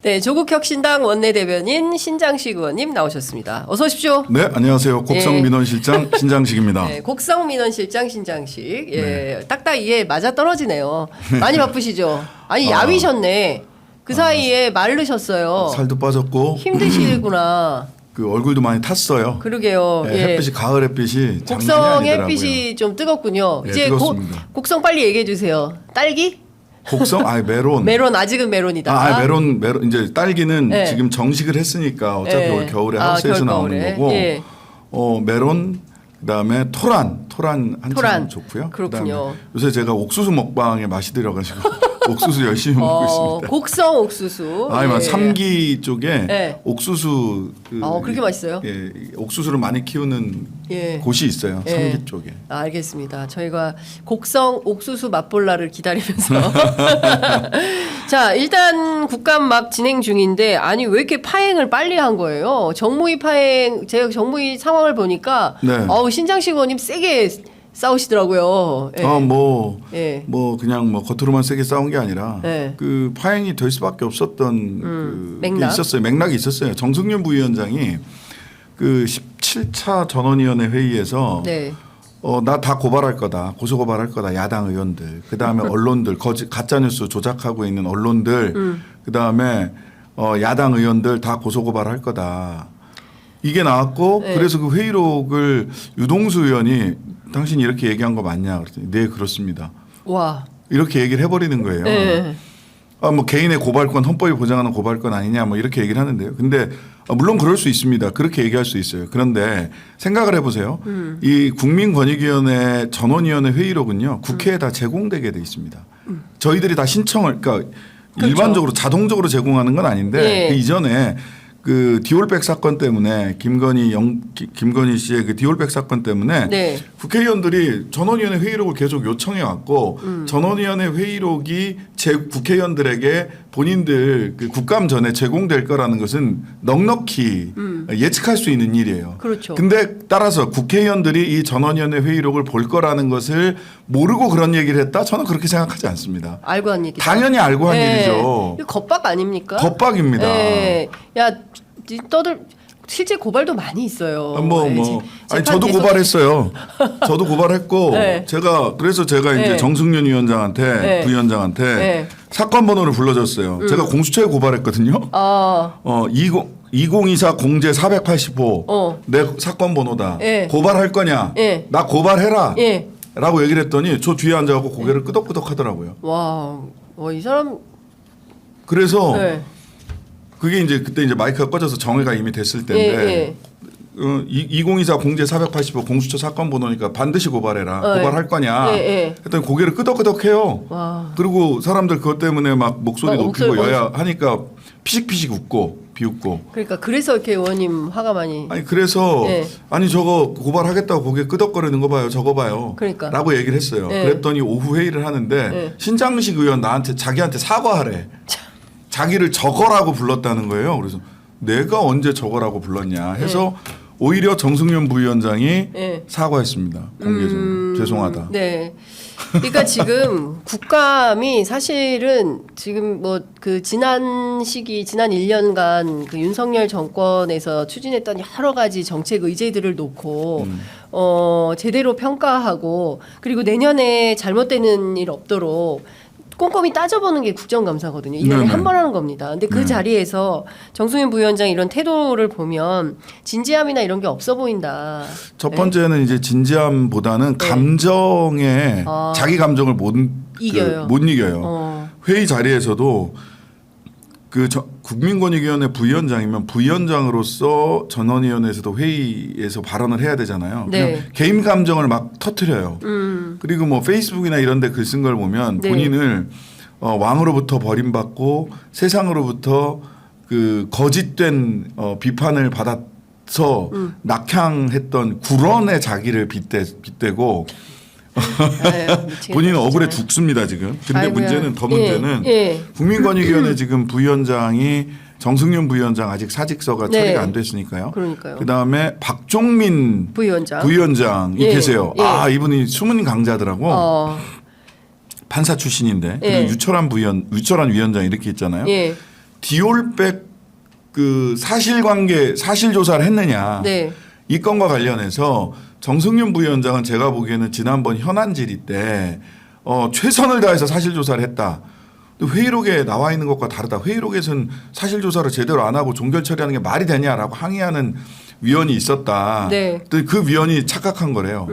네, 조국혁신당 원내대변인 신장식 의원님 나오셨습니다. 어서 오십시오. 네, 안녕하세요. 곡성민원실장 신장식입니다. 네, 곡성민원실장 신장식. 예, 딱딱이에 맞아 떨어지네요. 많이 바쁘시죠? 아니 야위셨네. 그 사이에 마르셨어요. 살도 빠졌고 힘드시구나. 그 얼굴도 많이 탔어요. 그러게요. 네, 예. 햇빛이 가을 햇빛이 장난이 곡성 아니더라고요. 햇빛이 좀 뜨겁군요. 네, 이제 뜨겁습니다. 곡성 빨리 얘기해 주세요. 딸기? 곡성 메론. 메론 아직은 메론이다. 메론 이제 딸기는 네. 지금 정식을 했으니까 어차피 네. 올 겨울에 하우스에서 나오는 겨울에. 거고. 예. 메론 그다음에 토란 한참 토란. 좋고요. 그렇군요. 그다음에 요새 제가 옥수수 먹방에 맛이 들어가지고 옥수수 열심히 먹고 있습니다. 곡성 옥수수. 아니, 예. 삼기 쪽에 네. 옥수수 그렇게 맛있어요? 예, 옥수수를 많이 키우는 예. 곳이 있어요. 예. 삼기 쪽에. 알겠습니다. 저희가 곡성 옥수수 맛볼라를 기다리면서 자 일단 국감 막 진행 중인데 아니 왜 이렇게 파행을 빨리 한 거예요? 정무위 파행 제가 정무위 상황을 보니까 네. 신장식 의원님 세게 싸우시더라고요. 예. 예. 그냥 겉으로만 세게 싸운 게 아니라 네. 그 파행이 될 수밖에 없었던 그 맥락? 게 있었어요. 맥락이 있었어요. 정승윤 부위원장이 그 17차 전원위원회 회의에서 네. 나 다 고발할 거다. 고소 고발할 거다. 야당 의원들. 그다음에 언론들 가짜 뉴스 조작하고 있는 언론들. 그다음에 야당 의원들 다 고소 고발할 거다. 이게 나왔고 네. 그래서 그 회의록을 유동수 의원이 당신이 이렇게 얘기한 거 맞냐 그랬더니 네 그렇습니다. 와. 이렇게 얘기를 해버리는 거예요. 네. 개인의 고발권 헌법이 보장하는 고발권 아니냐 이렇게 얘기를 하는데요. 근데 물론 그럴 수 있습니다. 그렇게 얘기할 수 있어요. 그런데 생각을 해보세요. 이 국민권익위원회 전원위원회 회의록은요. 국회에 다 제공되게 돼 있습니다. 저희들이 다 신청을 그러니까 그렇죠. 일반적으로 자동적으로 제공하는 건 아닌데 네. 그 이전에 그 디올백 사건 때문에 김건희 씨의 그 디올백 사건 때문에 네. 국회의원들이 전원위원회 회의록을 계속 요청해 왔고 전원위원회 회의록이 국회의원들에게 본인들 그 국감 전에 제공될 거라는 것은 넉넉히 예측할 수 있는 일이에요. 그렇죠. 근데 따라서 국회의원들이 이 전원위원회 회의록을 볼 거라는 것을 모르고 그런 얘기를 했다? 저는 그렇게 생각하지 않습니다. 알고 한 얘기. 당연히 알고 한 일이죠. 이거 겁박 아닙니까? 겁박입니다. 네. 야, 떠들 실제 고발도 많이 있어요. 아니 저도 고발했어요. 저도 고발했고 네. 그래서 제가 이제 네. 정승윤 위원장한테 네. 부위원장한테 네. 사건 번호를 불러줬어요. 제가 공수처에 고발했거든요. 2024 공제 485 내 사건 번호다. 네. 고발할 거냐? 네. 나 고발해라. 예. 라고 얘기를 했더니 저 뒤에 앉아갖고 고개를 끄덕끄덕 하더라고요. 와, 이 사람. 그래서 네. 그게 이제 그때 이제 마이크가 꺼져서 정회가 이미 됐을 때인데 2024 공제 485 공수처 사건 번호니까 반드시 고발해라. 고발할 거냐. 했더니 고개를 끄덕끄덕해요. 와. 그리고 사람들 그것 때문에 막 목소리 높이고 목소리 여야 하니까 피식피식 웃고 비웃고. 그러니까 그래서 이렇게 의원님 화가 많이. 아니 그래서 네. 아니 저거 고발하겠다고 고개 끄덕거리는 거 봐요. 저거 봐요. 그러니까. 라고 얘기를 했어요. 네. 그랬더니 오후 회의를 하는데 네. 신장식 의원 자기한테 사과하래. 자기를 저거라고 불렀다는 거예요. 그래서 내가 언제 저거라고 불렀냐 해서 오히려 정승윤 부위원장이 사과했습니다. 공개적으로. 죄송하다. 네. 그러니까 지금 국감이 사실은 지금 지난 1년간 그 윤석열 정권에서 추진했던 여러 가지 정책 의제들을 놓고 제대로 평가하고 그리고 내년에 잘못되는 일 없도록 꼼꼼히 따져보는 게 국정감사거든요. 1년에 한 번 하는 겁니다. 근데 그 자리에서 정승윤 부위원장 이런 태도를 보면 진지함이나 이런 게 없어 보인다. 첫 번째는 이제 진지함보다는 감정에 자기 감정을 못 이겨요. 못 이겨요. 회의 자리에서도 국민권익위원회 부위원장이면 부위원장으로서 전원위원회에서도 회의에서 발언을 해야 되잖아요. 네. 그냥 개인 감정을 막 터뜨려요. 그리고 페이스북이나 이런 데 글 쓴 걸 보면 본인을 왕으로부터 버림받고 세상으로부터 그 거짓된 비판을 받아서 낙향했던 구런의 자기를 빗대고 본인은 억울해 죽습니다 지금. 근데 아이고야. 문제는 국민권익위원회 지금 부위원장이 정승윤 부위원장 아직 사직서가 처리가 안 됐으니까요. 그러니까요. 그다음에 박종민 부위원장이 계세요. 이분이 숨은 강자더라고. 판사 출신인데 그리고 유철한 위원장 이렇게 있잖아요. 디올백 그 사실관계 사실 조사를 했느냐 네. 이 건과 관련해서 정승윤 부위원장은 제가 보기에는 지난번 현안 질의 때 최선을 다해서 사실 조사를 했다. 회의록에 나와 있는 것과 다르다. 회의록에서는 사실 조사를 제대로 안 하고 종결 처리하는 게 말이 되냐라고 항의하는 위원이 있었다. 네. 그 위원이 착각한 거래요.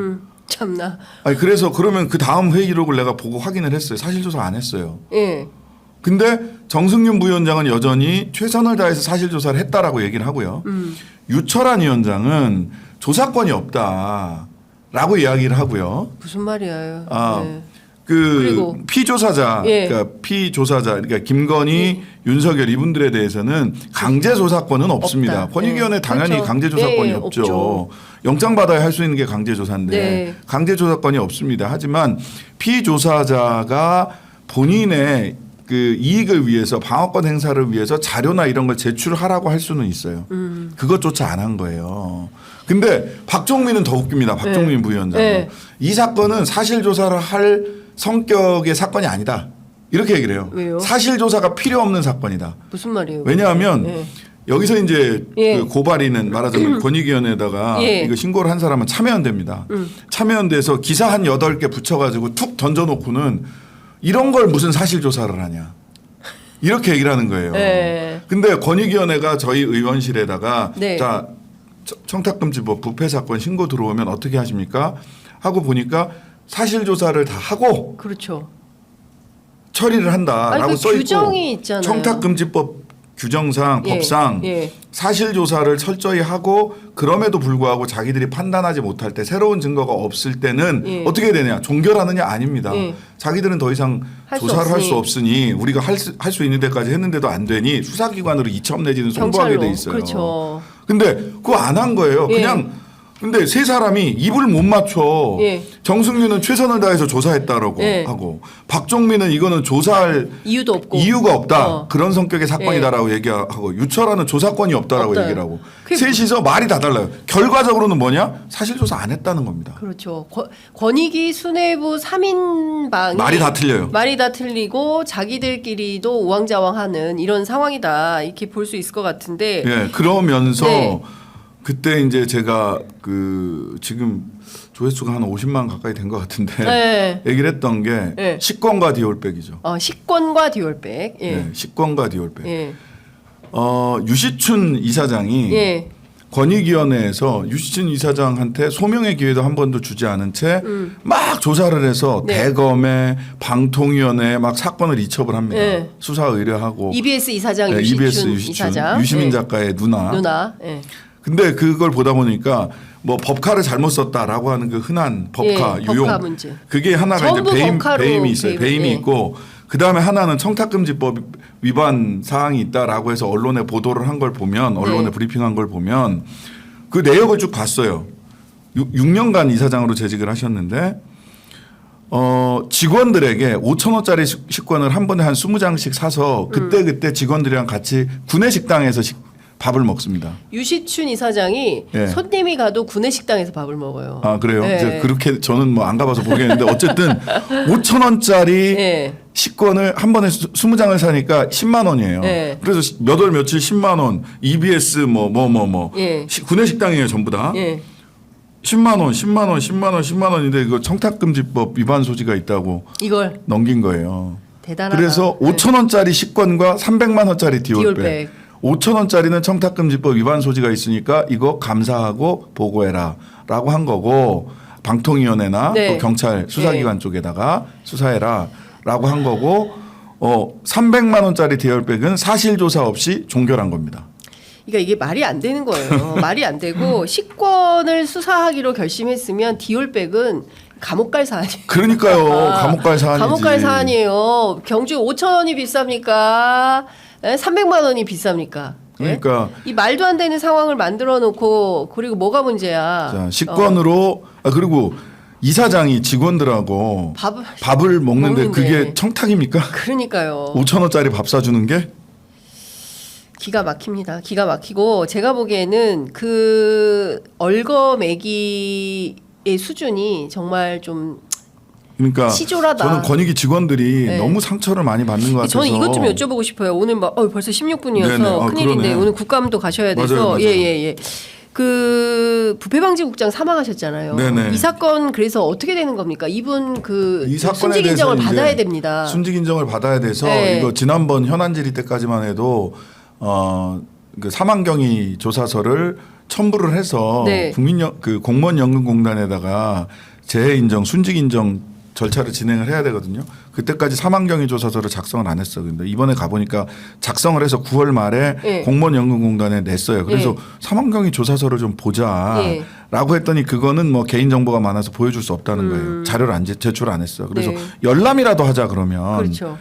참나. 아니 그래서 그러면 그 다음 회의록을 내가 보고 확인을 했어요. 사실 조사 안 했어요. 예. 근데 정승윤 부위원장은 여전히 최선을 다해서 사실 조사를 했다라고 얘기를 하고요. 유철한 위원장은 조사권이 없다라고 이야기를 하고요. 무슨 말이에요? 네. 그 피조사자, 예. 그러니까 김건희, 윤석열 이분들에 대해서는 강제 조사권은 없습니다. 없다. 권익위원회 네. 당연히 그렇죠. 강제 조사권이 예, 없죠. 없죠. 영장 받아야 할 수 있는 게 강제 조사인데 네. 강제 조사권이 없습니다. 하지만 피조사자가 본인의 그 이익을 위해서 방어권 행사를 위해서 자료나 이런 걸 제출하라고 할 수는 있어요. 그것조차 안 한 거예요. 근데 박종민은 더 웃깁니다. 박종민 네. 부위원장. 네. 이 사건은 사실 조사를 할 성격의 사건이 아니다. 이렇게 얘기를 해요. 왜요? 사실 조사가 필요 없는 사건이다. 무슨 말이에요? 왜냐하면 네. 여기서 이제 예. 그 고발인은 말하자면 권익위원회에다가 예. 이거 신고를 한 사람은 참여연대입니다. 참여연대에서 기사 한 8개 붙여가지고 툭 던져놓고는 이런 걸 무슨 사실 조사를 하냐. 이렇게 얘기를 하는 거예요. 네. 근데 권익위원회가 저희 의원실에다가 네. 자 청탁금지법 부패 사건 신고 들어오면 어떻게 하십니까? 하고 보니까 사실 조사를 다 하고 그렇죠. 처리를 한다라고 아니, 그 써 있고 규정이 있잖아요. 청탁금지법 규정상 예. 법상 예. 사실 조사를 철저히 하고 그럼에도 불구하고 자기들이 판단하지 못할 때 새로운 증거가 없을 때는 예. 어떻게 되냐 종결하느냐 아닙니다. 예. 자기들은 더 이상 할수 조사를 할 수 없으니. 없으니 우리가 할 수 있는 데까지 했는데도 안 되니 수사기관으로 이첩 내지는 송부하게 경찰로. 돼 있어요. 그렇죠. 근데 그거 안 한 거예요. 예. 그냥 근데 세 사람이 입을 못 맞춰. 예. 정승윤은 최선을 다해서 조사했다라고 예. 하고 박종민은 이거는 조사할 이유도 없고. 이유가 없다. 어. 그런 성격의 사건이다라고 얘기하고 유철아는 조사권이 없다라고 없다. 얘기를 하고 그게 셋이서 말이 다 달라요. 결과적으로는 뭐냐? 사실 조사 안 했다는 겁니다. 그렇죠. 권익위 수뇌부 3인방이 말이 다 틀려요. 말이 다 틀리고 자기들끼리도 우왕좌왕하는 이런 상황이다. 이렇게 볼 수 있을 것 같은데. 예, 그러면서 네. 그때 이제 제가 그 지금 조회수가 한 50만 가까이 된 것 같은데 네. 얘기를 했던 게 네. 식권과 디올백이죠. 식권과 디올백. 예. 네, 식권과 디올백. 예. 유시춘 이사장이 예. 권익위원회에서 유시춘 이사장한테 소명의 기회도 한 번도 주지 않은 채 막 조사를 해서 네. 대검에 방통위원회에 막 사건을 이첩을 합니다. 네. 수사 의뢰하고 EBS 이사장 네, 유시춘, EBS 유시춘 이사장. 유시민 예. 작가의 누나. 누나. 예. 근데 그걸 보다 보니까 뭐 법카를 잘못 썼다라고 하는 그 흔한 법카 예, 유용 법카 문제. 그게 하나가 이제 전부 법카로 배임이 있어요. 배임, 배임이 예. 있고 그 다음에 하나는 청탁금지법 위반 사항이 있다라고 해서 언론에 보도를 한 걸 보면 언론에 네. 브리핑한 걸 보면 그 내역을 쭉 봤어요. 6년간 이사장으로 재직을 하셨는데 직원들에게 5,000원짜리 식권을 한 번에 한 20장씩 사서 그때 직원들이랑 같이 구내 식당에서 밥을 먹습니다. 유시춘 이사장이 예. 손님이 가도 구내식당에서 밥을 먹어요. 아 그래요? 예. 이제 그렇게 저는 뭐 안 가봐서 모르겠는데 어쨌든 5,000원짜리 예. 식권을 한 번에 20장을 사니까 10만 원이에요. 예. 그래서 몇 월 며칠 10만 원, EBS 예. 구내 식당이에요 전부 다. 예. 10만 원, 10만 원, 10만 원, 10만 원인데 이거 청탁금지법 위반 소지가 있다고 이걸 넘긴 거예요. 대단하다. 그래서 네. 5,000원짜리 식권과 300만 원짜리 디올백. 디올백. 5,000원짜리는 청탁금지법 위반 소지가 있으니까 이거 감사하고 보고해라라고 한 거고 방통위원회나 네. 또 경찰 수사기관 쪽에다가 수사해라라고 한 거고 300만 원짜리 디올백은 사실 조사 없이 종결한 겁니다. 그러니까 이게 말이 안 되는 거예요. 말이 안 되고 식권을 수사하기로 결심했으면 디올백은 감옥 갈 사안이에요. 그러니까요. 감옥 갈 사안이지. 감옥 갈 사안이에요. 경주 5,000원이 비쌉니까? 300만 원이 비쌉니까? 예? 그러니까 이 말도 안 되는 상황을 만들어 놓고 그리고 뭐가 문제야? 자, 식권으로 그리고 이사장이 직원들하고 밥을 먹는데 먹는데. 그게 청탁입니까? 그러니까요. 5,000원짜리 밥 사주는 게? 기가 막힙니다. 기가 막히고 제가 보기에는 그 얼거매기의 수준이 정말 좀 그러니까 치졸하다. 저는 권익위 직원들이 네. 너무 상처를 많이 받는 것 같아서 저는 이것 좀 여쭤보고 싶어요. 오늘 막 벌써 16분이어서 네네. 큰일인데 그러네. 오늘 국감도 가셔야 돼서 맞아요, 맞아요. 예. 그 부패방지국장 사망하셨잖아요. 네네. 이 사건 그래서 어떻게 되는 겁니까? 이분 그 이 사건에 순직 인정을 대해서 받아야 이제 됩니다. 순직 인정을 받아야 돼서 네. 이거 지난번 현안 질의 때까지만 해도 그 사망경위 조사서를 첨부를 해서 네. 그 공무원연금공단에다가 재해 인정, 순직 인정 절차를 진행을 해야 되거든요. 그때까지 사망경위 조사서를 작성을 안 했어. 근데 이번에 가보니까 작성을 해서 9월 말에 네. 공무원연금공단에 냈어요. 그래서 네. 사망경위 조사서를 좀 보자라고 네. 했더니 그거는 뭐 개인 정보가 많아서 보여줄 수 없다는 거예요. 자료를 제출 안 했어. 그래서 네. 열람이라도 하자 그러면. 그렇죠.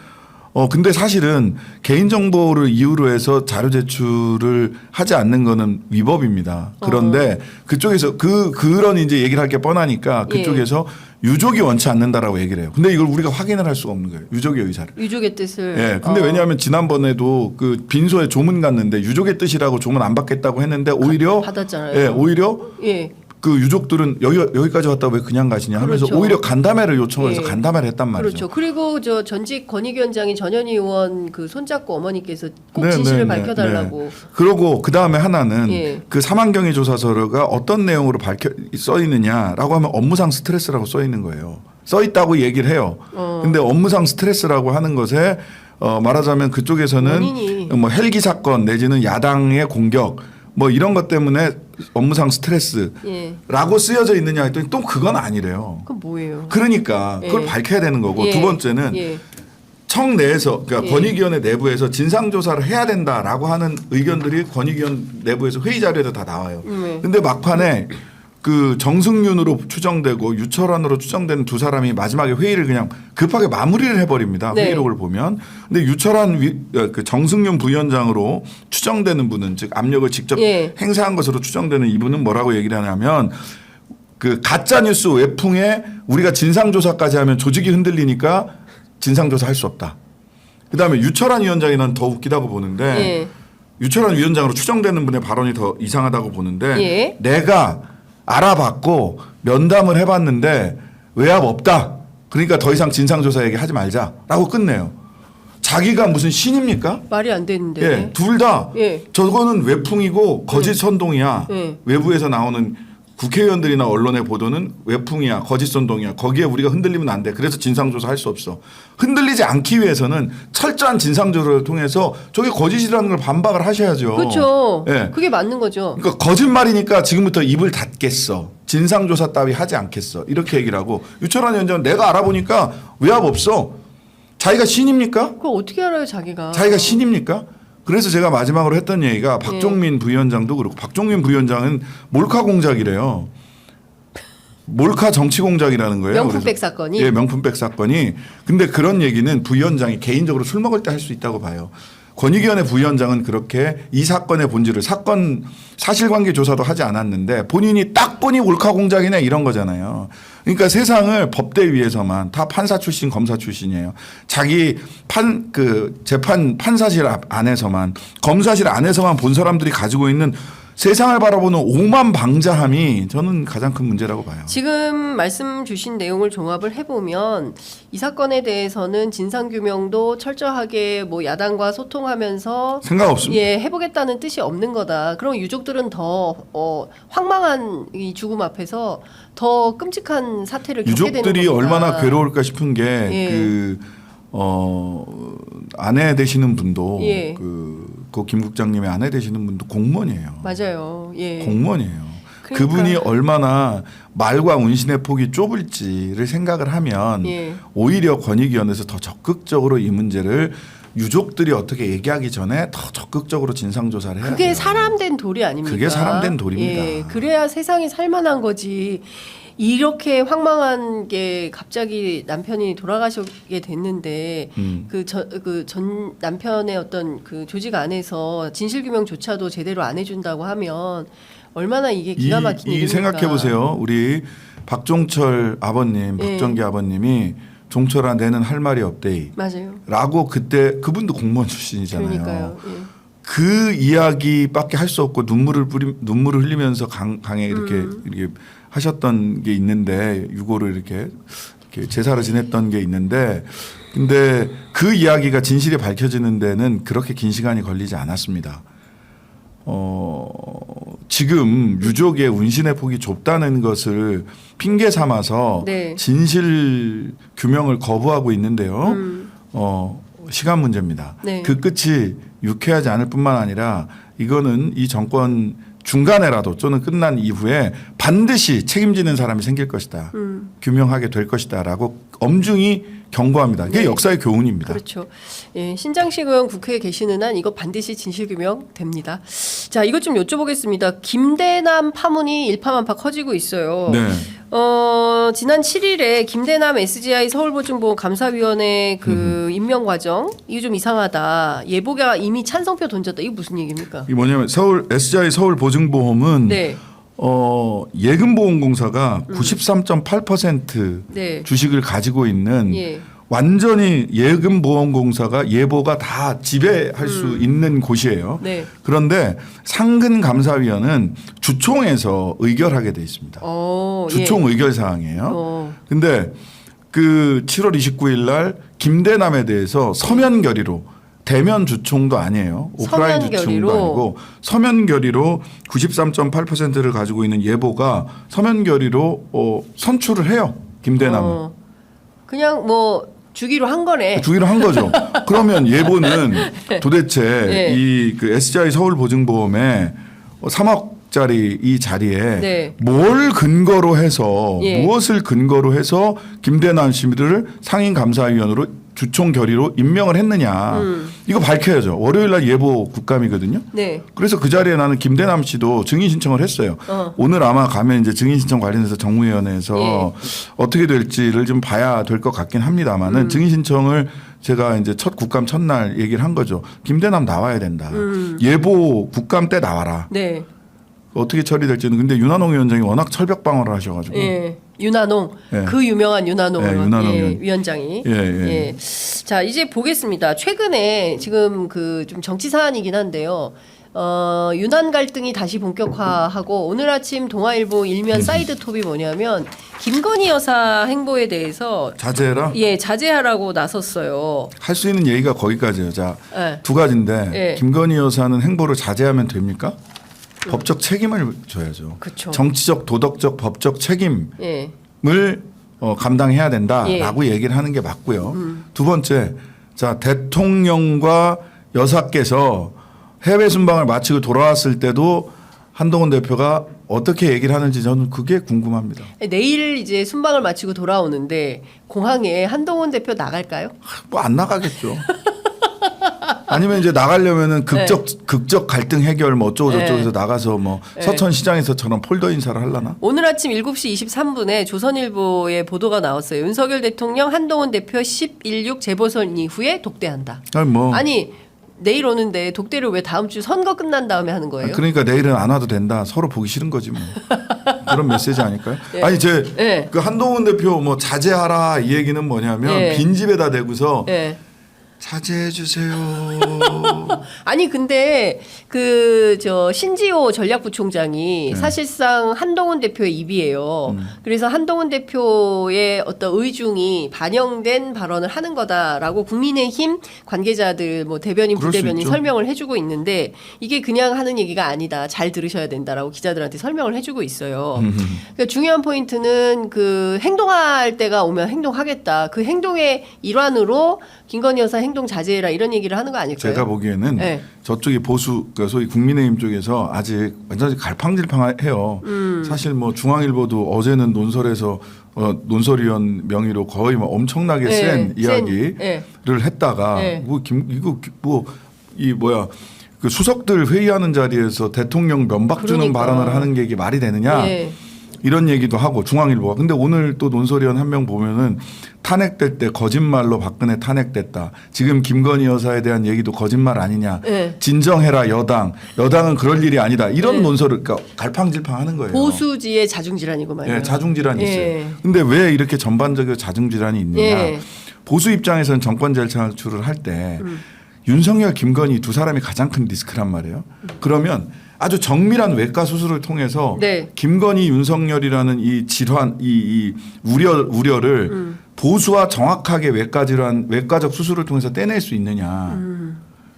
근데 사실은 개인정보를 이유로 해서 자료 제출을 하지 않는 거는 위법입니다. 그런데 그쪽에서 그런 이제 얘기를 할 게 뻔하니까 그쪽에서 유족이 원치 않는다라고 얘기를 해요. 근데 이걸 우리가 확인을 할 수가 없는 거예요. 유족의 의사를. 유족의 뜻을. 예. 근데 왜냐하면 지난번에도 그 빈소에 조문 갔는데 유족의 뜻이라고 조문 안 받겠다고 했는데 오히려 받았잖아요. 예, 오히려 예. 그 유족들은 여기까지 왔다 왜 그냥 가시냐 하면서 그렇죠. 오히려 간담회를 요청을 해서 예. 간담회를 했단 말이죠. 그렇죠. 그리고 저 전직 권익위원장이 전현희 의원 그 손잡고 어머니께서 꼭 네, 진실을 네, 밝혀달라고. 네. 그러고 그 다음에 하나는 예. 그 사망경위 조사서가 어떤 내용으로 써 있느냐라고 하면 업무상 스트레스라고 써 있는 거예요. 써 있다고 얘기를 해요. 근데 업무상 스트레스라고 하는 것에 말하자면 그쪽에서는 원인이. 뭐 헬기 사건 내지는 야당의 공격 뭐 이런 것 때문에 업무상 스트레스라고 예. 쓰여져 있느냐 했더니 또 그건 아니래요. 그건 뭐예요? 그러니까 그걸 예. 밝혀야 되는 거고 예. 두 번째는 예. 청 내에서 그러니까 예. 권익위원회 내부에서 진상조사를 해야 된다라고 하는 의견들이 권익위원 내부에서 회의 자료에도 다 나와요. 근데 막판에 그 정승윤으로 추정되고 유철환으로 추정되는 두 사람이 마지막에 회의를 그냥 급하게 마무리를 해버립니다. 네. 회의록을 보면. 근데 유철환 그 정승윤 부위원장으로 추정되는 분은 즉 압력을 직접 예. 행사한 것으로 추정되는 이분은 뭐라고 얘기를 하냐면 그 가짜 뉴스 외풍에 우리가 진상조사까지 하면 조직이 흔들리니까 진상조사 할 수 없다. 그다음에 유철환 위원장이 난 더 웃기다고 보는데 예. 유철환 위원장으로 추정되는 분의 발언이 더 이상하다고 보는데 예. 내가 알아봤고 면담을 해봤는데 외압 없다. 그러니까 더 이상 진상조사 얘기 하지 말자라고 끝내요. 자기가 무슨 신입니까? 말이 안 되는데. 예, 둘 다 예. 저거는 외풍이고 거짓 선동이야. 예. 외부에서 나오는 국회의원들이나 언론의 보도는 외풍이야, 거짓 선동이야. 거기에 우리가 흔들리면 안 돼. 그래서 진상조사 할 수 없어. 흔들리지 않기 위해서는 철저한 진상조사를 통해서 저게 거짓이라는 걸 반박을 하셔야죠. 그렇죠. 예. 그게 맞는 거죠. 그러니까 거짓말이니까 지금부터 입을 닫겠어. 진상조사 따위 하지 않겠어. 이렇게 얘기를 하고 유철환 위원장은 내가 알아보니까 외압 없어. 자기가 신입니까? 그걸 어떻게 알아요, 자기가? 자기가 신입니까? 그래서 제가 마지막으로 했던 얘기가 박종민 부위원장도 그렇고 박종민 부위원장은 몰카 공작이래요. 몰카 정치 공작이라는 거예요. 명품백 그래서 사건이? 예, 명품백 사건이. 근데 그런 얘기는 부위원장이 개인적으로 술 먹을 때 할 수 있다고 봐요. 권익위원회 부위원장은 그렇게 이 사건의 본질을 사건 사실관계 조사도 하지 않았는데 본인이 딱 보니 몰카 공작이네 이런 거잖아요. 그러니까 세상을 법대 위에서만 다 판사 출신 검사 출신이에요. 자기 재판 판사실 안에서만 검사실 안에서만 본 사람들이 가지고 있는 세상을 바라보는 오만방자함이 저는 가장 큰 문제라고 봐요. 지금 말씀 주신 내용을 종합을 해보면 이 사건에 대해서는 진상규명도 철저하게 뭐 야당과 소통하면서 생각 없습니다. 예, 해보겠다는 뜻이 없는 거다. 그럼 유족들은 더 황망한 이 죽음 앞에서 더 끔찍한 사태를 겪게 되는 겁니다. 유족들이 얼마나 괴로울까 싶은 게 예. 아내 되시는 분도 예. 그 김 국장님의 아내 되시는 분도 공무원이에요. 맞아요. 예. 공무원이에요. 그러니까. 그분이 얼마나 말과 운신의 폭이 좁을지를 생각을 하면 예. 오히려 권익위원회에서 더 적극적으로 이 문제를 유족들이 어떻게 얘기하기 전에 더 적극적으로 진상조사를 해야 그게 돼요. 사람된 도리 아닙니까? 그게 사람된 도리입니다. 예, 그래야 세상이 살만한 거지. 이렇게 황망한 게 갑자기 남편이 돌아가시게 됐는데 그 전 남편의 어떤 그 조직 안에서 진실규명조차도 제대로 안 해준다고 하면 얼마나 이게 기가 막힌 일입니까? 생각해 보세요. 우리 박종철 아버님, 예. 박정기 아버님이 종철아 내는 할 말이 없대이. 맞아요. 라고 그때 그분도 공무원 출신이잖아요. 그러니까요. 예. 그 이야기밖에 할 수 없고 눈물을 흘리면서 강에 이렇게 하셨던 게 있는데 유고를 이렇게 이렇게 제사를 지냈던 게 있는데 근데 그 이야기가 진실이 밝혀지는 데는 그렇게 긴 시간이 걸리지 않았습니다. 지금 유족의 운신의 폭이 좁다는 것을 핑계 삼아서 네. 진실 규명을 거부하고 있는데요. 시간 문제입니다. 네. 그 끝이 유쾌하지 않을 뿐만 아니라 이거는 이 정권 중간에라도 또는 끝난 이후에 반드시 책임지는 사람이 생길 것이다. 규명하게 될 것이다라고 엄중히 경고합니다. 이게 네. 역사의 교훈입니다. 그렇죠. 예, 신장식 의원 국회에 계시는 한 이거 반드시 진실규명 됩니다. 자, 이것 좀 여쭤보겠습니다. 김대남 파문이 일파만파 커지고 있어요. 네. 지난 7일에 김대남 SGI 서울보증보험 감사위원회 그 임명 과정 이거 좀 이상하다. 예보가 이미 찬성표 던졌다. 이거 무슨 얘기입니까? 이 뭐냐면 SGI 서울보증보험은 네. 예금보험공사가 93.8% 네. 주식을 가지고 있는 예. 완전히 예금보험공사가 예보가 다 지배할 수 있는 곳이에요. 네. 그런데 상근감사위원은 주총에서 의결하게 돼 있습니다. 주총 의결 사항이에요. 근데 그 7월 29일 날 김대남에 대해서 서면 결의로 대면 주총도 아니에요. 오프라인 서면 주총도 결의로. 아니고 서면 결의로 93.8%를 가지고 있는 예보가 서면 결의로 선출을 해요. 김대남을. 그냥 뭐 주기로 한 거네. 주기로 한 거죠. 그러면 예보는 도대체 네. 이 그 SGI 서울보증보험에 3억짜리 이 자리에 네. 뭘 근거로 해서 예. 무엇을 근거로 해서 김대남 씨를 상임감사위원으로 주총 결의로 임명을 했느냐. 이거 밝혀야죠. 월요일 날 예보 국감이거든요. 네. 그래서 그 자리에 나는 김대남 씨도 증인 신청을 했어요. 오늘 아마 가면 이제 증인 신청 관련해서 정무위원회에서 예. 어떻게 될지를 좀 봐야 될 것 같긴 합니다만은 증인 신청을 제가 이제 첫 국감 첫날 얘기를 한 거죠. 김대남 나와야 된다. 예보 국감 때 나와라. 네. 어떻게 처리될지는 근데 윤한홍 위원장이 워낙 철벽 방어를 하셔가지고 예. 윤한홍 예. 그 유명한 윤한홍 예, 윤한홍 위원장이 예. 자 이제 보겠습니다. 최근에 지금 그 좀 정치 사안이긴 한데요. 윤한 갈등이 다시 본격화하고 오늘 아침 동아일보 일면 사이드 톱이 뭐냐면 김건희 여사 행보에 대해서 자제해라. 예 자제하라고 나섰어요. 할 수 있는 얘기가 거기까지예요. 자, 예. 두 가지인데 예. 김건희 여사는 행보를 자제하면 됩니까? 법적 책임을 져야죠. 그쵸. 정치적, 도덕적, 법적 책임을 예. 감당해야 된다라고 얘기를 하는 게 맞고요. 두 번째, 자 대통령과 여사께서 해외 순방을 마치고 돌아왔을 때도 한동훈 대표가 어떻게 얘기를 하는지 저는 그게 궁금합니다. 내일 이제 순방을 마치고 돌아오는데 공항에 한동훈 대표 나갈까요? 뭐 안 나가겠죠. 아니면 이제 나가려면은 극적 갈등 해결 뭐 어쩌고 저쩌고 해서 나가서 뭐 서천시장에서처럼 폴더 인사를 하려나? 오늘 아침 7시 23분에 조선일보에 보도가 나왔어요. 윤석열 대통령 한동훈 대표 10.16 재보선 이후에 독대한다. 아니 내일 오는데 독대를 왜 다음 주 선거 끝난 다음에 하는 거예요? 그러니까 내일은 안 와도 된다. 서로 보기 싫은 거지 뭐. 그런 메시지 아닐까요? 예. 아니 제 예. 그 한동훈 대표 뭐 자제하라 이 얘기는 뭐냐면 예. 빈집에다 대고서 예. 자제해 주세요. 아니 근데 그 저 신지호 전략부총장이 사실상 한동훈 대표의 입이에요. 그래서 한동훈 대표의 어떤 의중이 반영된 발언을 하는 거다라고 국민의힘 관계자들 뭐 대변인 그럴 수 부대변인 있죠. 설명을 해주고 있는데 이게 그냥 하는 얘기가 아니다. 잘 들으셔야 된다라고 기자들한테 설명을 해주고 있어요. 그러니까 중요한 포인트는 그 행동할 때가 오면 행동하겠다. 그 행동의 일환으로 김건희 여사 행동 자제해라 이런 얘기를 하는 거 아닐까요? 제가 보기에는 네. 저쪽이 보수 그러니까 소위 국민의힘 쪽에서 아직 완전히 갈팡질팡해요. 사실 뭐 중앙일보도 어제는 논설에서 논설위원 명의로 거의 뭐 엄청나게 센 이야기를 했다가 그 수석들 회의하는 자리에서 대통령 면박 주는 그러니까. 발언을 하는 게 이게 말이 되느냐? 이런 얘기도 하고 중앙일보가 근데 오늘 또 논설위원 한 명 보면은 탄핵될 때 거짓말로 박근혜 탄핵됐다. 지금 김건희 여사에 대한 얘기도 거짓말 아니냐. 진정해라 여당은 그럴 일이 아니다. 이런 논설을 그러니까 갈팡질팡하는 거예요. 보수지의 자중질환이고 말이에요. 예, 자중질환이 있어요. 근데 왜 이렇게 전반적으로 자중질환이 있느냐. 보수 입장에서는 정권 재창출을 할 때 윤석열, 김건희 두 사람이 가장 큰 리스크란 말이에요. 그러면 아주 정밀한 외과 수술을 통해서 김건희, 윤석열이라는 이 질환, 이 우려를 보수와 정확하게 외과적 수술을 통해서 떼낼 수 있느냐.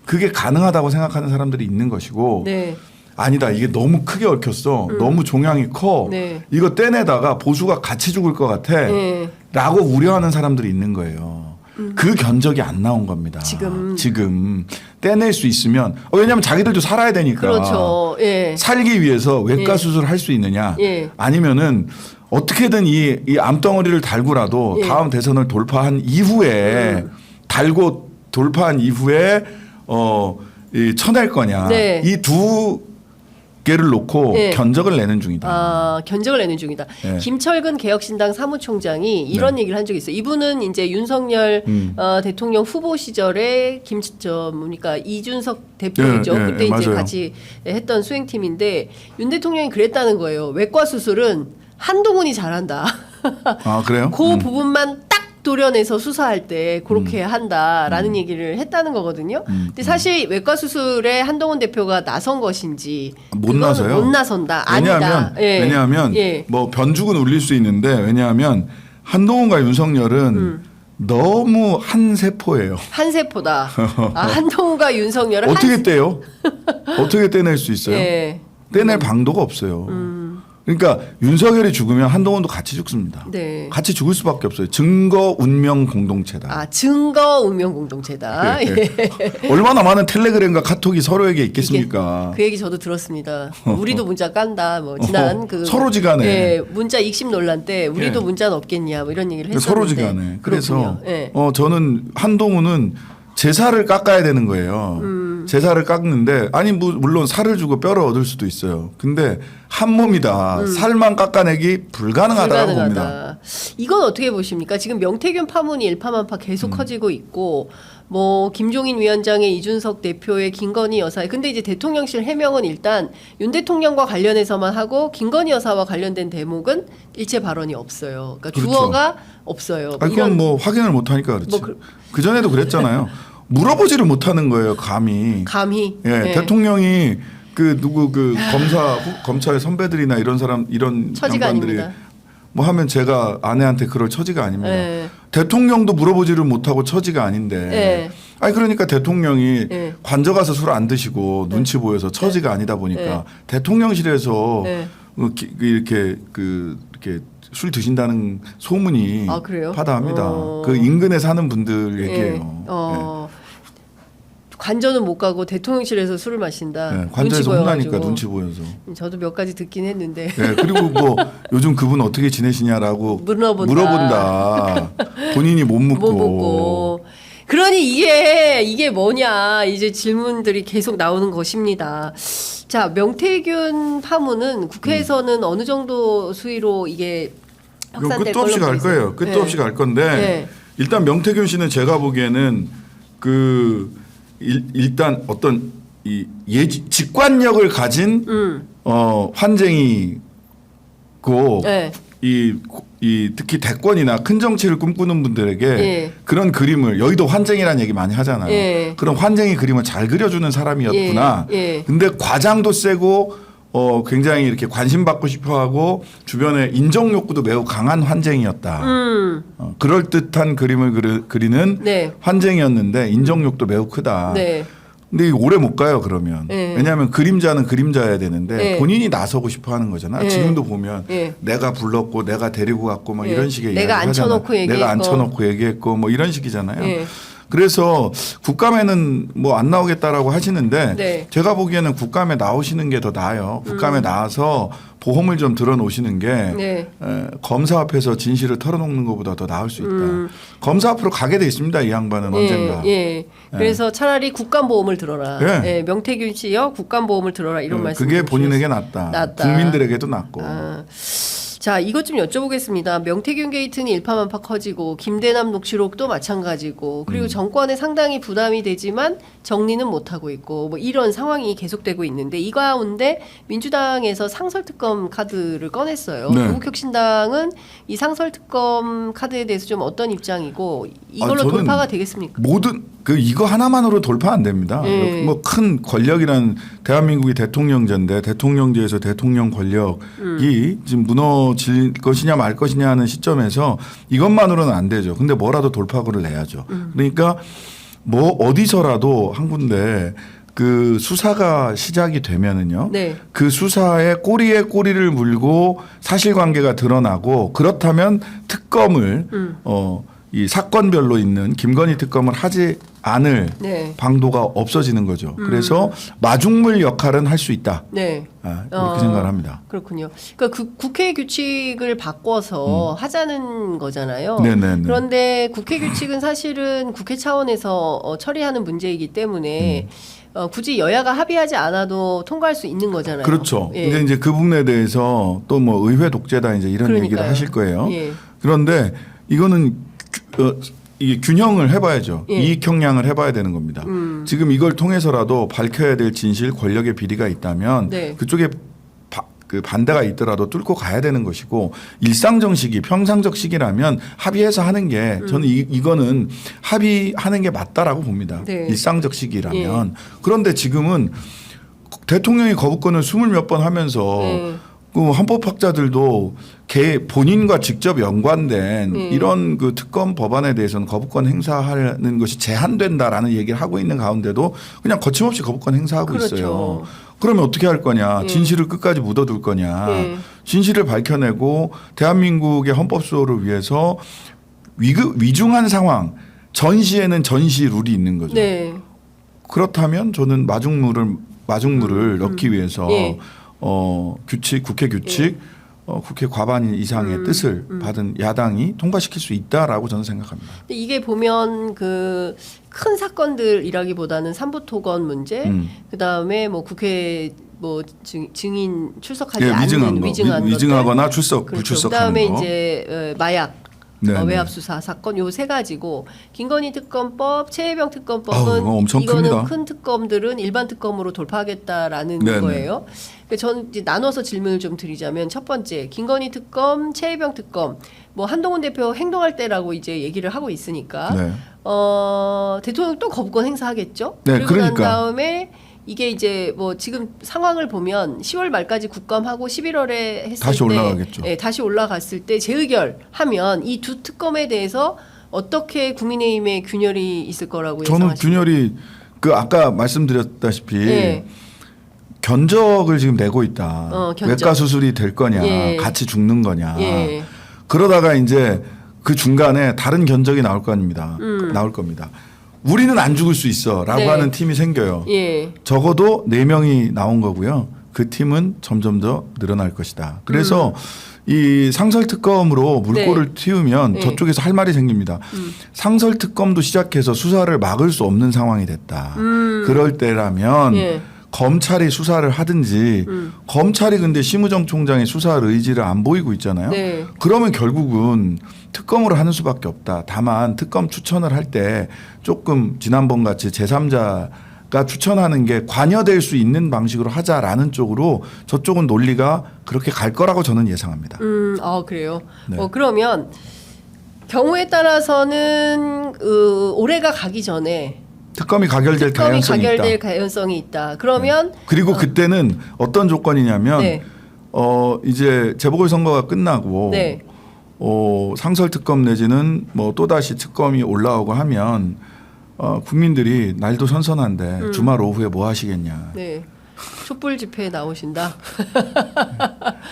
그게 가능하다고 생각하는 사람들이 있는 것이고 네. 아니다. 이게 너무 크게 얽혔어. 너무 종양이 커. 네. 이거 떼내다가 보수가 같이 죽을 것 같아. 네. 라고 우려하는 사람들이 있는 거예요. 그 견적이 안 나온 겁니다. 지금 떼낼 수 있으면 왜냐하면 자기들도 살아야 되니까. 그렇죠. 예. 살기 위해서 외과 수술을 할 수 있느냐. 예. 아니면은 어떻게든 이 암덩어리를 달고라도 예. 다음 대선을 돌파한 이후에 달고 돌파한 이후에 쳐낼 거냐. 네. 이 두 개를 놓고 네. 견적을 내는 중이다. 아, 견적을 내는 중이다. 네. 김철근 개혁신당 사무총장이 이런 얘기를 한 적이 있어요. 이분은 이제 윤석열 대통령 후보 시절에 뭡니까 이준석 대표죠. 예, 예, 그때 이제 맞아요. 같이 했던 수행팀인데 윤 대통령이 그랬다는 거예요. 외과 수술은 한동훈이 잘한다. 아 그래요? 그 부분만 딱 도려내서 수사할 때 그렇게 한다라는 얘기를 했다는 거거든요. 근데 사실 외과 수술에 한동훈 대표가 나선 것인지 못 그거는 나서요. 못 나선다. 왜냐하면 아니다. 예. 왜냐하면 예. 뭐 변죽은 울릴 수 있는데 왜냐하면 한동훈과 윤석열은 너무 한 세포예요. 한 세포다. 아, 한동훈과 윤석열은 어떻게 떼요? 어떻게 떼낼 수 있어요? 예. 떼낼 방도가 없어요. 그러니까 윤석열이 죽으면 한동훈도 같이 죽습니다. 네. 같이 죽을 수밖에 없어요. 증거 운명 공동체다. 아, 증거 운명 공동체다. 예. 얼마나 많은 텔레그램과 카톡이 서로에게 있겠습니까? 그 얘기 저도 들었습니다. 우리도 문자 깐다. 뭐 지난 그 서로지간에. 예, 문자 익십 논란 때 우리도 예. 문자는 없겠냐 뭐 이런 얘기를 했었는데. 서로지간에. 그래서 그렇군요. 예. 저는 한동훈은 제사를 깎아야 되는 거예요. 제사를 깎는데 아니 물론 살을 주고 뼈를 얻을 수도 있어요. 근데 한 몸이다. 살만 깎아내기 불가능하다고 봅니다. 이건 어떻게 보십니까? 지금 명태균 파문이 일파만파 계속 커지고 있고 뭐 김종인 위원장의 이준석 대표의 김건희 여사. 근데 이제 대통령실 해명은 일단 윤 대통령과 관련해서만 하고 김건희 여사와 관련된 대목은 일체 발언이 없어요. 그러니까 그렇죠. 주어가 없어요. 아니, 그건 뭐 확인을 못 하니까 그렇지. 그 전에도 그랬잖아요. 물어보지를 못하는 거예요. 감히. 예, 네. 대통령이 그 누구 그 검찰 선배들이나 이런 사람 이런 처지가 양반들이 아닙니다. 뭐 하면 제가 아내한테 그럴 처지가 아닙니다. 네. 대통령도 물어보지를 못하고 처지가 아닌데. 네. 아니 그러니까 대통령이 네. 관저 가서 술 안 드시고 눈치 보여서 처지가 아니다 보니까 대통령실에서 네. 이렇게 술 드신다는 소문이 아, 그래요? 파다합니다. 그 인근에 사는 분들 얘기예요. 관저는 못 가고 대통령실에서 술을 마신다. 네, 관저에서 혼나니까 보여가지고. 눈치 보여서. 저도 몇 가지 듣긴 했는데. 네, 그리고 뭐 요즘 그분 어떻게 지내시냐라고 물어본다. 본인이 못 묻고. 못 묻고. 그러니 이게 뭐냐 이제 질문들이 계속 나오는 것입니다. 자, 명태균 파문은 국회에서는 어느 정도 수위로 이게 확산될 끝도 없이 걸로 갈 거예요. 끝도 네. 없이 갈 건데 네. 일단 명태균 씨는 제가 보기에는 일단 어떤 직관력을 가진 환쟁이고 네. 특히 대권이나 큰 정치를 꿈꾸는 분들에게 예. 그런 그림을 여의도 환쟁이라는 얘기 많이 하잖아요. 예. 그런 환쟁의 그림을 잘 그려주는 사람이었구나. 예. 근데 과장도 세고 굉장히 이렇게 관심 받고 싶어하고 주변에 인정 욕구도 매우 강한 환쟁이었다. 그럴 듯한 그림을 그리는 네. 환쟁이었는데 인정 욕도 매우 크다. 네. 근데 오래 못 가요 그러면. 네. 왜냐하면 그림자는 그림자여야 되는데 네. 본인이 나서고 싶어하는 거잖아. 네. 지금도 보면 네. 내가 불렀고 내가 데리고 갔고 뭐 네. 이런 식의 내가 이야기를 하잖아. 앉혀놓고 얘기했고. 내가 앉혀놓고 얘기했고 뭐 이런 식이잖아요. 네. 그래서 국감에는 뭐 안 나오겠다라고 하시는데 네. 제가 보기에는 국감에 나오시는 게 더 나아요. 국감에 나와서 보험을 좀 들어놓으시는 게 네. 검사 앞에서 진실을 털어놓는 것보다 더 나을 수 있다. 검사 앞으로 가게 돼 있습니다. 이 양반은 언젠가. 예. 그래서 차라리 국감보험을 들어라. 예. 예. 명태균 씨요 국감보험을 들어라 이런 말씀. 그게 본인에게 낫다. 국민들에게도 낫고. 자, 이것 좀 여쭤보겠습니다. 명태균 게이트는 일파만파 커지고 김대남 녹취록도 마찬가지고 그리고 정권에 상당히 부담이 되지만 정리는 못하고 있고 뭐 이런 상황이 계속되고 있는데 이 가운데 민주당에서 상설특검 카드를 꺼냈어요. 네. 조국혁신당은 이 상설특검 카드에 대해서 좀 어떤 입장이고 이걸로 저는 돌파가 되겠습니까? 모든 이거 하나만으로 돌파 안 됩니다. 뭐 큰 권력이란 대한민국이 대통령제인데 대통령제에서 대통령 권력이 지금 무너져 질 것이냐 말 것이냐 하는 시점에서 이것만으로는 안 되죠. 근데 뭐라도 돌파구를 내야죠. 그러니까 뭐 어디서라도 한 군데 그 수사가 시작이 되면은요. 네. 그 수사에 꼬리에 꼬리를 물고 사실관계가 드러나고 그렇다면 특검을 이 사건별로 있는 김건희 특검을 하지 않을 네. 방도가 없어지는 거죠. 그래서 마중물 역할은 할 수 있다. 네. 이렇게 생각을 합니다. 그렇군요. 그러니까 그 국회 규칙을 바꿔서 하자는 거잖아요. 네네네. 그런데 국회 규칙은 사실은 국회 차원에서 처리하는 문제이기 때문에 굳이 여야가 합의하지 않아도 통과할 수 있는 거잖아요. 그렇죠. 예. 근데 이제 그 부분에 대해서 또 뭐 의회 독재다 이제 이런 그러니까요. 얘기를 하실 거예요. 예. 그런데 이거는 이 균형을 해봐야죠. 예. 이익 형량을 해봐야 되는 겁니다. 지금 이걸 통해서라도 밝혀야 될 진실, 권력의 비리가 있다면 네. 그쪽에 그 반대가 있더라도 뚫고 가야 되는 것이고 일상적 시기, 평상적 시기라면 합의해서 하는 게 저는 이거는 합의하는 게 맞다라고 봅니다. 네. 일상적 시기라면. 그런데 지금은 대통령이 거부권을 20몇 번 하면서 그 헌법학자들도 본인과 직접 연관된 이런 그 특검 법안에 대해서는 거부권 행사하는 것이 제한된다라는 얘기를 하고 있는 가운데도 그냥 거침없이 거부권 행사하고 그렇죠. 있어요. 그러면 어떻게 할 거냐? 진실을 끝까지 묻어둘 거냐? 진실을 밝혀내고 대한민국의 헌법 수호를 위해서 위중한 상황, 전시에는 전시 룰이 있는 거죠. 네. 그렇다면 저는 마중물을 넣기 위해서 예. 규칙, 국회 규칙, 국회 과반 이상의 뜻을 받은 야당이 통과시킬 수 있다라고 저는 생각합니다. 근데 이게 보면 그 큰 사건들이라기보다는 삼부토건 문제, 그 다음에 뭐 국회 뭐 증인 출석하지 예, 않는 위증하거나 출석, 그렇죠. 불출석하는 그다음에 거. 이제 마약. 네네. 외압 수사 사건 요 세 가지고 김건희 특검법, 최혜병 특검법은 이거 엄청 이거는 큽니다. 큰 특검들은 일반 특검으로 돌파하겠다라는 네네. 거예요. 그러니까 저는 이제 나눠서 질문을 좀 드리자면 첫 번째 김건희 특검, 최혜병 특검 뭐 한동훈 대표 행동할 때라고 이제 얘기를 하고 있으니까 네. 대통령 또 거부권 행사하겠죠. 네, 그리고 난 그러니까. 다음에 이게 이제 뭐 지금 상황을 보면 10월 말까지 국감하고 11월에 했을 다시 때 올라가겠죠. 예, 다시 올라갔을 때 재의결하면 이 두 특검에 대해서 어떻게 국민의힘의 균열이 있을 거라고 저는 예상하십니까? 균열이 그 아까 말씀드렸다시피 예. 견적을 지금 내고 있다. 견적. 외과 수술이 될 거냐, 예. 같이 죽는 거냐. 예. 그러다가 이제 그 중간에 다른 견적이 나올 거 아닙니다. 나올 겁니다. 우리는 안 죽을 수 있어라고 네. 하는 팀이 생겨요. 예. 적어도 4명이 나온 거고요. 그 팀은 점점 더 늘어날 것이다. 그래서 이 상설특검으로 물꼬를 틔우면 네. 저쪽에서 할 말이 생깁니다. 상설특검도 시작해서 수사를 막을 수 없는 상황이 됐다. 그럴 때라면 예. 검찰이 수사를 하든지 검찰이 근데 심우정 총장의 수사 의지를 안 보이고 있잖아요. 네. 그러면 결국은 특검으로 하는 수밖에 없다. 다만 특검 추천을 할 때 조금 지난번 같이 제3자가 추천하는 게 관여될 수 있는 방식으로 하자라는 쪽으로 저쪽은 논리가 그렇게 갈 거라고 저는 예상합니다. 그래요. 네. 그러면 경우에 따라서는 올해가 가기 전에 특검이 가결될 특검이 가능성이 가결될 있다. 가능성이 있다. 그러면 그리고 그때는 어떤 조건이냐면 네. 이제 재보궐선거가 끝나고 네. 상설특검 내지는 뭐 또다시 특검이 올라오고 하면 국민들이 날도 선선한데 주말 오후에 뭐 하시겠냐. 네. 촛불 집회에 나오신다.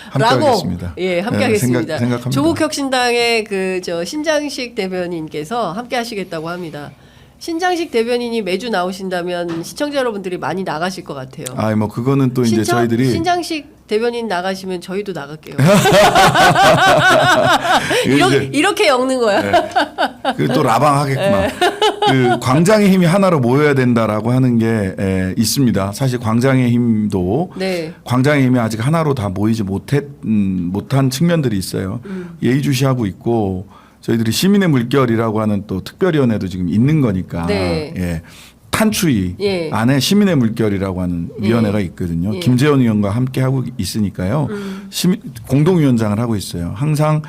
함께 라고 하겠습니다. 예, 함께 네, 하겠습니다. 생각합니다. 조국혁신당의 신장식 대변인께서 함께 하시겠다고 합니다. 신장식 대변인이 매주 나오신다면 시청자 여러분들이 많이 나가실 것 같아요. 뭐 그거는 또 이제 저희들이 신장식 대변인 나가시면 저희도 나갈게요. 이제 이렇게 엮는 거야. 또 라방하겠구나. 그 광장의 힘이 하나로 모여야 된다라고 하는 게 있습니다. 사실 광장의 힘도 네. 광장의 힘이 아직 하나로 다 모이지 못한 측면들이 있어요. 예의주시하고 있고 저희들이 시민의 물결이라고 하는 또 특별위원회도 지금 있는 거니까 네. 예. 탄추위 예. 안에 시민의 물결이라고 하는 위원회가 있거든요. 예. 김재원 의원과 함께 하고 있으니까요. 공동위원장을 하고 있어요. 항상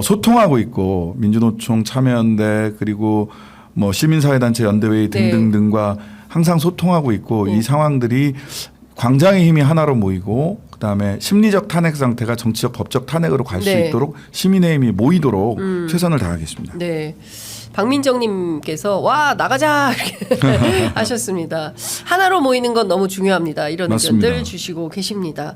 소통하고 있고 민주노총 참여연대 그리고 뭐 시민사회단체 연대회의 등등등과 항상 소통하고 있고 이 상황들이 광장의 힘이 하나로 모이고 그다음에 심리적 탄핵 상태가 정치적 법적 탄핵으로 갈 수 네. 있도록 시민의힘이 모이도록 최선을 다하겠습니다. 네. 박민정님께서 와 나가자 이렇게 하셨습니다. 하나로 모이는 건 너무 중요합니다. 이런 맞습니다. 의견들 주시고 계십니다.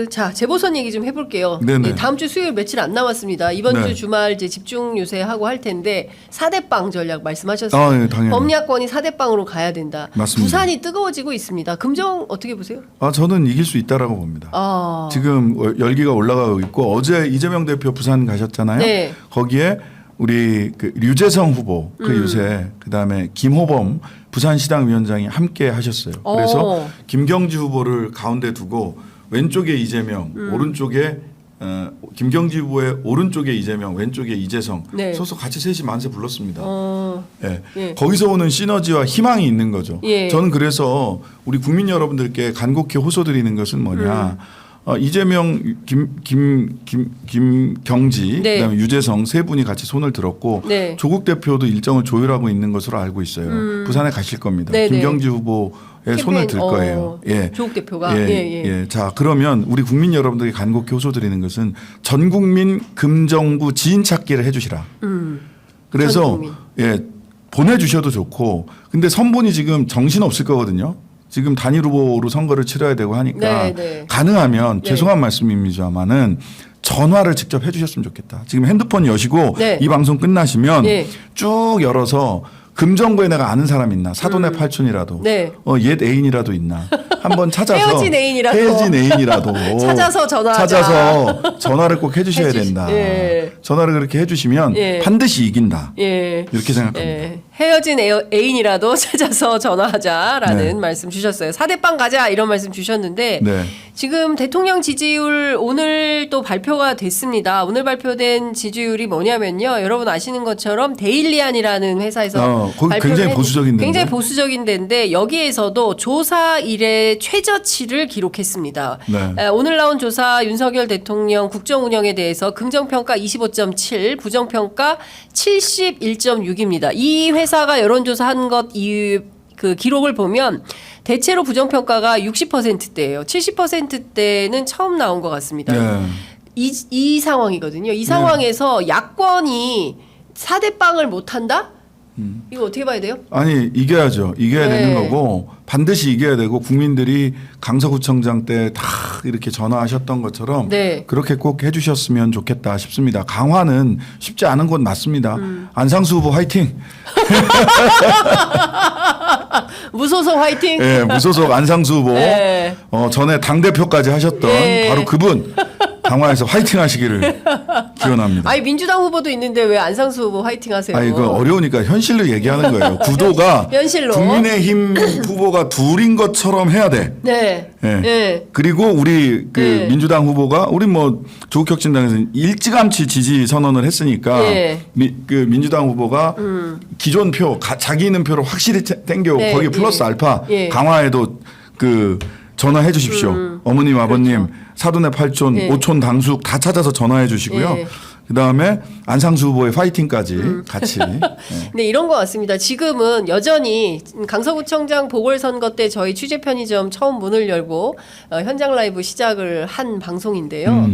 자 재보선 얘기 좀 해볼게요. 네네. 네, 다음 주 수요일 며칠 안 남았습니다. 이번 네. 주 주말 이제 집중 유세하고 할 텐데 4대빵 전략 말씀하셨어요. 아, 네, 당연히. 범야권이 4대빵으로 가야 된다. 맞습니다. 부산이 뜨거워지고 있습니다. 금정 어떻게 보세요? 저는 이길 수 있다라고 봅니다. 지금 열기가 올라가고 있고 어제 이재명 대표 부산 가셨잖아요. 네. 거기에 우리 그 류재성 후보 그 유세 그다음에 김호범 부산시당 위원장이 함께 하셨어요. 그래서 김경지 후보를 가운데 두고 왼쪽에 이재명 오른쪽에 김경지 후보의 오른쪽에 이재명 왼쪽에 이재성 네. 소속 같이 셋이 만세 불렀습니다. 예. 예. 거기서 오는 시너지와 희망이 있는 거죠. 예. 저는 그래서 우리 국민 여러분들께 간곡히 호소드리는 것은 뭐냐. 이재명, 김경지, 네. 그다음에 유재성 세 분이 같이 손을 들었고 네. 조국 대표도 일정을 조율하고 있는 것으로 알고 있어요. 부산에 가실 겁니다. 네네. 김경지 후보의 손을 들 거예요. 예. 조국 대표가 예. 자, 그러면 우리 국민 여러분들께 간곡히 호소드리는 것은 전 국민 금정부 지인 찾기를 해주시라. 그래서 전 국민. 보내주셔도 좋고, 근데 선본이 지금 정신 없을 거거든요. 지금 단일 후보로 선거를 치러야 되고 하니까 네. 가능하면 네. 죄송한 말씀입니다만은 전화를 직접 해주셨으면 좋겠다. 지금 핸드폰 여시고 네. 이 방송 끝나시면 네. 쭉 열어서 금정구에 내가 아는 사람 있나 사돈의 팔촌이라도 네. 옛 애인이라도 있나 한번 찾아서 헤어진 애인이라도. 찾아서 전화하자. 찾아서 전화를 꼭 해주셔야 된다. 예. 전화를 그렇게 해주시면 예. 반드시 이긴다. 예. 이렇게 생각합니다. 예. 헤어진 애인이라도 찾아서 전화하자라는 네. 말씀 주셨어요. 4대빵 가자 이런 말씀 주셨는데 네. 지금 대통령 지지율 오늘 또 발표가 됐습니다. 오늘 발표된 지지율이 뭐냐면요. 여러분 아시는 것처럼 데일리안이라는 회사에서 거기 발표를 굉장히 보수적인 데인데. 굉장히 보수적인 데인데 여기에서도 조사 이래 최저치를 기록했습니다. 네. 오늘 나온 조사 윤석열 대통령 국정 운영에 대해서 긍정평가 25.7, 부정평가 71.6입니다. 이 회사가 여론조사한 것 이유 그 기록을 보면 대체로 부정평가가 60%대예요. 70%대는 처음 나온 것 같습니다. 네. 이 상황이거든요. 이 상황에서 야권이 4대빵을 못한다? 이거 어떻게 봐야 돼요? 아니 이겨야죠. 이겨야 네. 되는 거고 반드시 이겨야 되고 국민들이 강서구청장 때 다 이렇게 전화하셨던 것처럼 네. 그렇게 꼭 해주셨으면 좋겠다 싶습니다. 강화는 쉽지 않은 건 맞습니다. 안상수 후보 화이팅. 무소속 화이팅. 예, 무소속 안상수 후보 네. 전에 당 대표까지 하셨던 네. 바로 그분 강화에서 화이팅 하시기를 기원합니다. 아니 민주당 후보도 있는데 왜 안상수 후보 화이팅 하세요? 이거 어려우니까 현실로 얘기하는 거예요. 구도가 현실로. 국민의힘 후보가 둘인 것처럼 해야 돼. 네. 예. 네. 그리고 우리 네. 민주당 후보가 우리 조국혁신당에서 일찌감치 지지 선언을 했으니까 네. 민주당 후보가 기존 표 자기 있는 표를 확실히 땡겨 네. 거기 플러스 알파 예. 강화에도 전화해 주십시오. 어머님 아버님 그렇죠. 사돈의 팔촌 예. 오촌 당숙 다 찾아서 전화해 주시고요. 예. 그다음에 안상수 후보의 파이팅까지 같이. 네, 이런 것 같습니다. 지금은 여전히 강서구청장 보궐선거 때 저희 취재 편의점 처음 문을 열고 현장 라이브 시작을 한 방송인데요.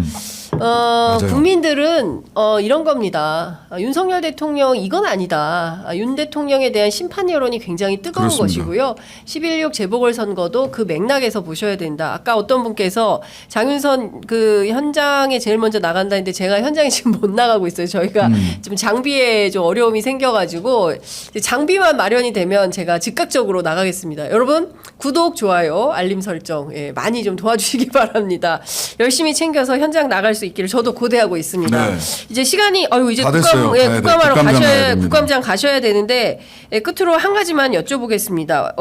국민들은 이런 겁니다. 윤석열 대통령 이건 아니다. 윤 대통령에 대한 심판 여론이 굉장히 뜨거운 그렇습니다. 것이고요. 11.6 재보궐선거도 그 맥락에서 보셔야 된다. 아까 어떤 분께서 장윤선 그 현장에 제일 먼저 나간다 했는데 제가 현장에 지금 못 나가고 있어요. 저희가 좀 장비에 좀 어려움이 생겨가지고 장비만 마련이 되면 제가 즉각적으로 나가겠습니다. 여러분 구독, 좋아요, 알림 설정 많이 좀 도와주시기 바랍니다. 열심히 챙겨서 현장 나갈 수 있기를 저도 고대하고 있습니다. 네. 이제 시간이 이제 다 됐어요. 국감하러 가야 됩니다. 국감장 가셔야 되는데 끝으로 한 가지만 여쭤보겠습니다.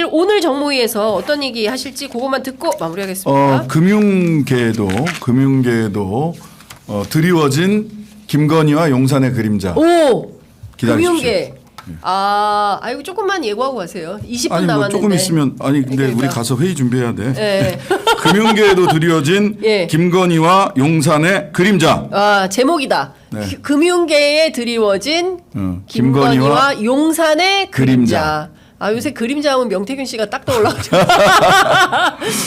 오늘 정무위에서 어떤 얘기 하실지 그것만 듣고 마무리하겠습니다. 금융계에도 드리워진 김건희와 용산의 그림자. 오, 기다리십시오. 금융계. 이거 조금만 예고하고 가세요. 20분 아니 남았는데. 조금 있으면 근데 그러니까. 우리 가서 회의 준비해야 돼. 네. 금융계에도 드리워진 예. 김건희와 용산의 그림자. 제목이다. 네. 금융계에 드리워진 김건희와 김건희와 용산의 그림자. 그림자. 요새 그림자 하면 명태균 씨가 딱 떠올라가지고.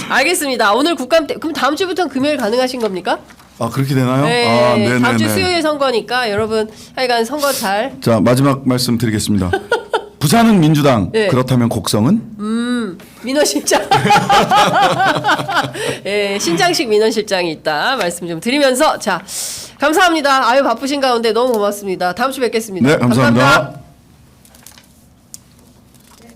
알겠습니다. 오늘 국감 때 그럼 다음 주부터는 금요일 가능하신 겁니까? 아 그렇게 되나요? 네. 아, 네네네. 다음 주 수요일 선거니까 여러분 하여간 선거 잘. 자 마지막 말씀 드리겠습니다. 부산은 민주당. 네. 그렇다면 곡성은? 민원실장. 예, 신장식 민원실장이 있다 말씀 좀 드리면서 자 감사합니다. 아유 바쁘신 가운데 너무 고맙습니다. 다음 주 뵙겠습니다. 네 감사합니다.